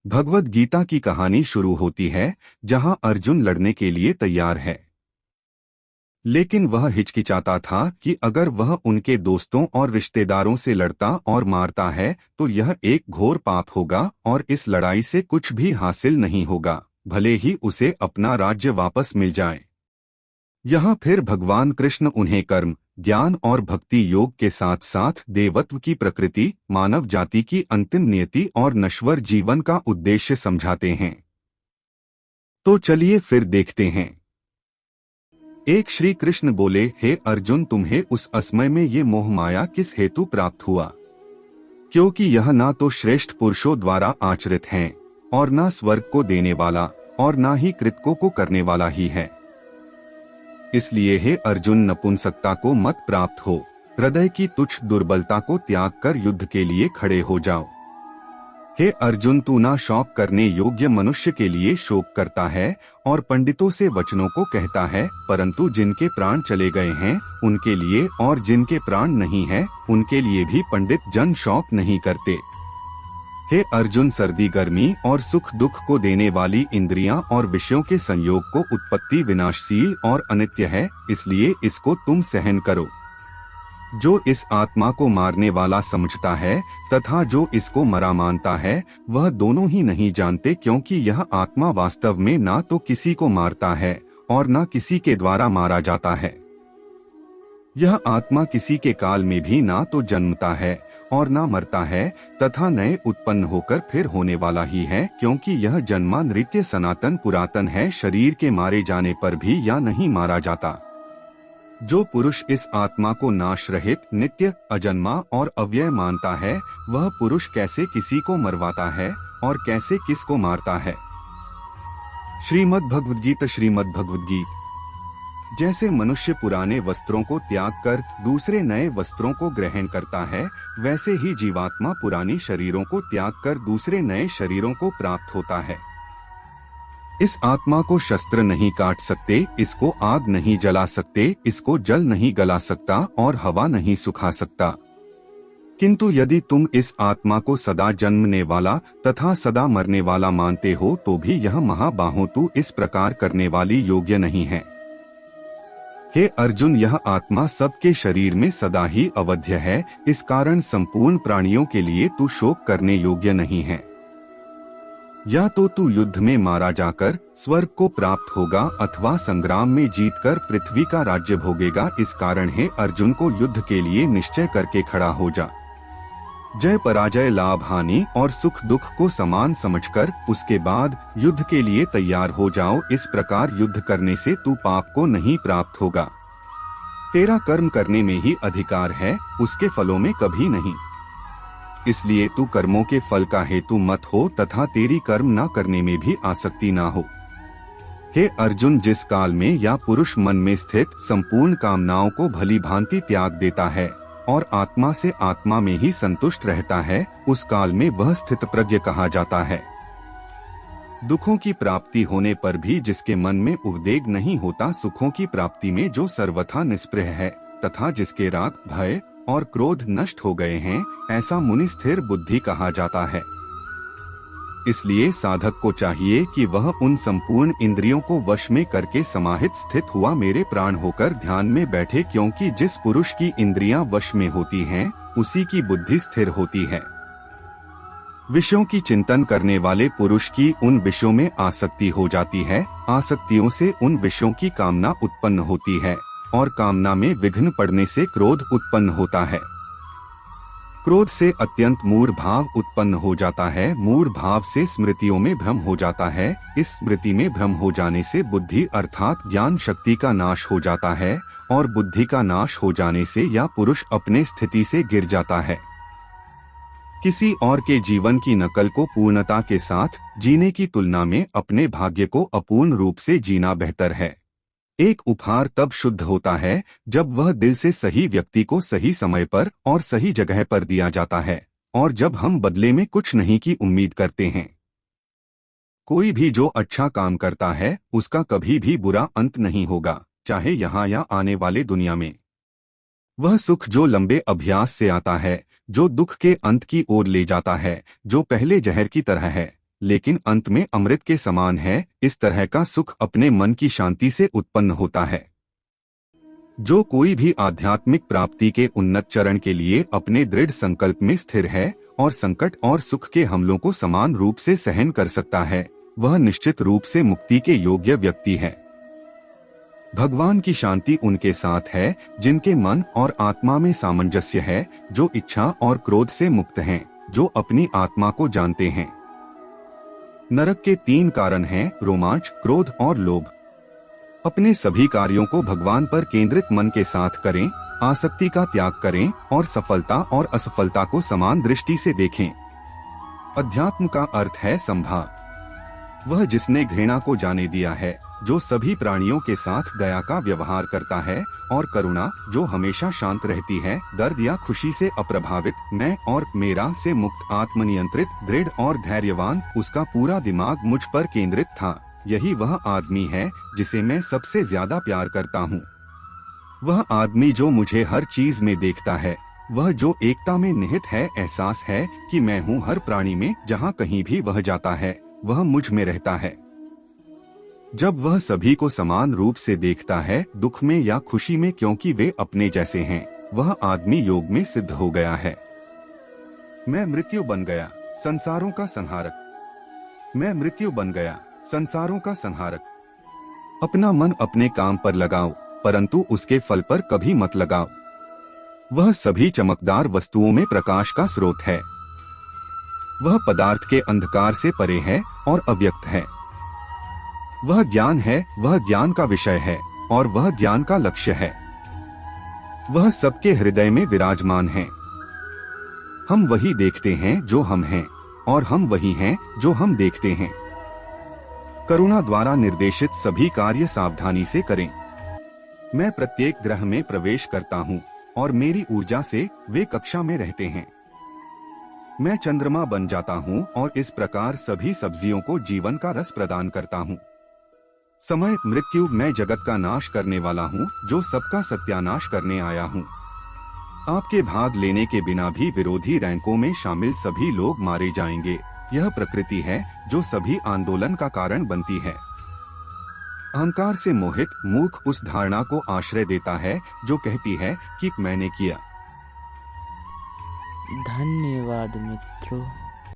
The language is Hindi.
भगवद गीता की कहानी शुरू होती है जहां अर्जुन लड़ने के लिए तैयार है, लेकिन वह हिचकिचाता था कि अगर वह उनके दोस्तों और रिश्तेदारों से लड़ता और मारता है तो यह एक घोर पाप होगा और इस लड़ाई से कुछ भी हासिल नहीं होगा, भले ही उसे अपना राज्य वापस मिल जाए। यहाँ फिर भगवान कृष्ण उन्हें कर्म, ज्ञान और भक्ति योग के साथ साथ देवत्व की प्रकृति, मानव जाति की अंतिम नियति और नश्वर जीवन का उद्देश्य समझाते हैं। तो चलिए फिर देखते हैं। एक श्री कृष्ण बोले, हे अर्जुन, तुम्हें उस असमय में ये मोह माया किस हेतु प्राप्त हुआ? क्योंकि यह ना तो श्रेष्ठ पुरुषों द्वारा आचरित है और ना स्वर्ग को देने वाला और ना ही कृतकों को करने वाला ही है। इसलिए हे अर्जुन, नपुंसकता को मत प्राप्त हो, हृदय की तुच्छ दुर्बलता को त्याग कर युद्ध के लिए खड़े हो जाओ। हे अर्जुन, तू ना शौक करने योग्य मनुष्य के लिए शोक करता है और पंडितों से वचनों को कहता है, परंतु जिनके प्राण चले गए हैं उनके लिए और जिनके प्राण नहीं है उनके लिए भी पंडित जन शौक नहीं करते। हे अर्जुन, सर्दी गर्मी और सुख दुख को देने वाली इंद्रियां और विषयों के संयोग को उत्पत्ति विनाशशील और अनित्य है, इसलिए इसको तुम सहन करो। जो इस आत्मा को मारने वाला समझता है तथा जो इसको मरा मानता है, वह दोनों ही नहीं जानते, क्योंकि यह आत्मा वास्तव में ना तो किसी को मारता है और ना किसी के द्वारा मारा जाता है। यह आत्मा किसी के काल में भी ना तो जन्मता है और ना मरता है तथा नए उत्पन्न होकर फिर होने वाला ही है, क्योंकि यह जन्मा नृत्य सनातन पुरातन है, शरीर के मारे जाने पर भी या नहीं मारा जाता। जो पुरुष इस आत्मा को नाश रहित, नित्य, अजन्मा और अव्यय मानता है, वह पुरुष कैसे किसी को मरवाता है और कैसे किसको मारता है। श्रीमद् भगवद गीता। जैसे मनुष्य पुराने वस्त्रों को त्याग कर दूसरे नए वस्त्रों को ग्रहण करता है, वैसे ही जीवात्मा पुरानी शरीरों को त्याग कर दूसरे नए शरीरों को प्राप्त होता है। इस आत्मा को शस्त्र नहीं काट सकते, इसको आग नहीं जला सकते, इसको जल नहीं गला सकता और हवा नहीं सुखा सकता। किंतु यदि तुम इस आत्मा को सदा जन्मने वाला तथा सदा मरने वाला मानते हो तो भी यह महाबाहो तू इस प्रकार करने वाली योग्य नहीं है। हे अर्जुन, यह आत्मा सबके शरीर में सदा ही अवध्य है, इस कारण संपूर्ण प्राणियों के लिए तू शोक करने योग्य नहीं है। या तो तू युद्ध में मारा जाकर स्वर्ग को प्राप्त होगा अथवा संग्राम में जीतकर पृथ्वी का राज्य भोगेगा। इस कारण हे अर्जुन को युद्ध के लिए निश्चय करके खड़ा हो जा। जय पराजय, लाभ हानि और सुख दुख को समान समझकर उसके बाद युद्ध के लिए तैयार हो जाओ। इस प्रकार युद्ध करने से तू पाप को नहीं प्राप्त होगा। तेरा कर्म करने में ही अधिकार है, उसके फलों में कभी नहीं। इसलिए तू कर्मों के फल का हेतु मत हो तथा तेरी कर्म न करने में भी आसक्ति ना हो। हे अर्जुन, जिस काल में या पुरुष मन में स्थित संपूर्ण कामनाओं को भली भांति त्याग देता है और आत्मा से आत्मा में ही संतुष्ट रहता है, उस काल में वह स्थित प्रज्ञ कहा जाता है। दुखों की प्राप्ति होने पर भी जिसके मन में उद्वेग नहीं होता, सुखों की प्राप्ति में जो सर्वथा निस्पृह है तथा जिसके राग, भय और क्रोध नष्ट हो गए हैं, ऐसा मुनि स्थिर बुद्धि कहा जाता है। इसलिए साधक को चाहिए कि वह उन संपूर्ण इंद्रियों को वश में करके समाहित स्थित हुआ मेरे प्राण होकर ध्यान में बैठे, क्योंकि जिस पुरुष की इंद्रियां वश में होती हैं, उसी की बुद्धि स्थिर होती है। विषयों की चिंतन करने वाले पुरुष की उन विषयों में आसक्ति हो जाती है, आसक्तियों से उन विषयों की कामना उत्पन्न होती है और कामना में विघ्न पड़ने से क्रोध उत्पन्न होता है। क्रोध से अत्यंत मूढ़ भाव उत्पन्न हो जाता है, मूढ़ भाव से स्मृतियों में भ्रम हो जाता है, इस स्मृति में भ्रम हो जाने से बुद्धि अर्थात ज्ञान शक्ति का नाश हो जाता है और बुद्धि का नाश हो जाने से यह पुरुष अपने स्थिति से गिर जाता है। किसी और के जीवन की नकल को पूर्णता के साथ जीने की तुलना में अपने भाग्य को अपूर्ण रूप से जीना बेहतर है। एक उपहार तब शुद्ध होता है जब वह दिल से सही व्यक्ति को सही समय पर और सही जगह पर दिया जाता है और जब हम बदले में कुछ नहीं की उम्मीद करते हैं। कोई भी जो अच्छा काम करता है उसका कभी भी बुरा अंत नहीं होगा, चाहे यहाँ या आने वाले दुनिया में। वह सुख जो लंबे अभ्यास से आता है, जो दुख के अंत की ओर ले जाता है, जो पहले जहर की तरह है, लेकिन अंत में अमृत के समान है। इस तरह का सुख अपने मन की शांति से उत्पन्न होता है। जो कोई भी आध्यात्मिक प्राप्ति के उन्नत चरण के लिए अपने दृढ़ संकल्प में स्थिर है और संकट और सुख के हमलों को समान रूप से सहन कर सकता है, वह निश्चित रूप से मुक्ति के योग्य व्यक्ति है। भगवान की शांति उनके साथ है जिनके मन और आत्मा में सामंजस्य है, जो इच्छा और क्रोध से मुक्त हैं, जो अपनी आत्मा को जानते हैं। नरक के 3 कारण हैं: रोमांच, क्रोध और लोभ। अपने सभी कार्यों को भगवान पर केंद्रित मन के साथ करें, आसक्ति का त्याग करें और सफलता और असफलता को समान दृष्टि से देखें। अध्यात्म का अर्थ है समभाव। वह जिसने घृणा को जाने दिया है, जो सभी प्राणियों के साथ दया का व्यवहार करता है, और करुणा जो हमेशा शांत रहती है, दर्द या खुशी से अप्रभावित, मैं और मेरा से मुक्त, आत्मनियंत्रित, दृढ़ और धैर्यवान। उसका पूरा दिमाग मुझ पर केंद्रित था। यही वह आदमी है जिसे मैं सबसे ज्यादा प्यार करता हूँ। वह आदमी जो मुझे हर चीज में देखता है, वह जो एकता में निहित है, एहसास है कि मैं हूँ हर प्राणी में। जहाँ कहीं भी वह जाता है, वह मुझ में रहता है। जब वह सभी को समान रूप से देखता है, दुख में या खुशी में, क्योंकि वे अपने जैसे हैं, वह आदमी योग में सिद्ध हो गया है। मैं मृत्यु बन गया, संसारों का संहारक। मैं मृत्यु बन गया, संसारों का संहारक। अपना मन अपने काम पर लगाओ, परंतु उसके फल पर कभी मत लगाओ। वह सभी चमकदार वस्तुओं में प्रकाश का स्रोत है। वह पदार्थ के अंधकार से परे है और अव्यक्त है। वह ज्ञान है, वह ज्ञान का विषय है और वह ज्ञान का लक्ष्य है। वह सबके हृदय में विराजमान है। हम वही देखते हैं जो हम हैं, और हम वही हैं जो हम देखते हैं। करुणा द्वारा निर्देशित सभी कार्य सावधानी से करें। मैं प्रत्येक ग्रह में प्रवेश करता हूँ और मेरी ऊर्जा से वे कक्षा में रहते हैं। मैं चंद्रमा बन जाता हूँ और इस प्रकार सभी सब्जियों को जीवन का रस प्रदान करता हूँ। समय, मृत्यु, मैं जगत का नाश करने वाला हूँ, जो सबका सत्यानाश करने आया हूँ। आपके भाग लेने के बिना भी विरोधी रैंकों में शामिल सभी लोग मारे जाएंगे। यह प्रकृति है जो सभी आंदोलन का कारण बनती है। अहंकार से मोहित मूर्ख उस धारणा को आश्रय देता है जो कहती है कि मैंने किया। धन्यवाद मित्रों।